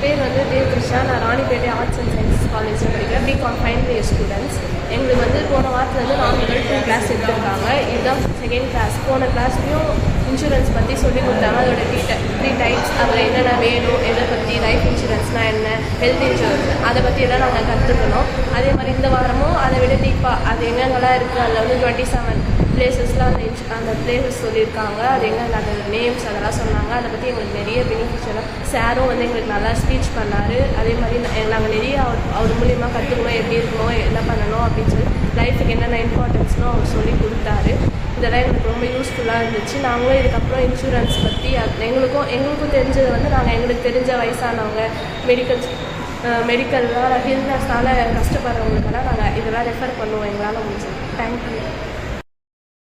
பேர் வந்து தேவகிருஷ்ணா. நான் ராணிப்பேட்டை ஆர்ட்ஸ் அண்ட் சயின்ஸ் காலேஜில் படிக்கிறேன். BCom final year students. எங்களுக்கு வந்து போன வாரத்துலேருந்து 4 கிளாஸ் எடுத்துருக்காங்க. இதுதான் செகண்ட் கிளாஸ். போன கிளாஸ்லேயும் இன்சூரன்ஸ் பற்றி சொல்லிக் கொடுத்தாங்க. அதோட த்ரீ டைப்ஸ், அதில் என்னென்ன வேணும், எதை பற்றி, லைஃப் இன்சூரன்ஸ்னால் என்ன, ஹெல்த் இன்சூரன்ஸ், அதை பற்றியெல்லாம் நாங்கள் கற்றுக்கணும். அதே மாதிரி இந்த வாரமும் அதை விட டீப்பாக அது எங்கெங்கெல்லாம் இருக்குது, அதில் வந்து 27 பிளேசஸ்லாம் அந்த பிளேசஸ் சொல்லியிருக்காங்க. அது எங்கே அந்த நேம்ஸ் அதெல்லாம் சொன்னாங்க. அதை பற்றி எங்களுக்கு நிறைய பெனிஃபிட்ஸ்லாம் சாரும் வந்து எங்களுக்கு நல்லா ஸ்பீச் பண்ணார். அதே மாதிரி நாங்கள் நிறைய அவர் மூலியமாக கற்றுக்கணும், எப்படி இருக்கணும், என்ன பண்ணணும் அப்படின்னு சொல்லி லைஃபுக்கு என்னென்ன இம்பார்ட்டன்ஸ்னோ அவர் சொல்லி கொடுத்தாரு. இதெல்லாம் எங்களுக்கு ரொம்ப யூஸ்ஃபுல்லாக இருந்துச்சு. நாங்களும் இதுக்கப்புறம் இன்சூரன்ஸ் பற்றி எங்களுக்கும் தெரிஞ்சதை வந்து நாங்கள் எங்களுக்கு தெரிஞ்ச வயசானவங்க மெடிக்கல்லாம் ஹில்னஸ்னால் கஷ்டப்படுறவங்களுக்கெல்லாம் நாங்கள் இதெல்லாம் ரெஃபர் பண்ணுவோம் எங்களால் முடிஞ்சது. தேங்க்யூ.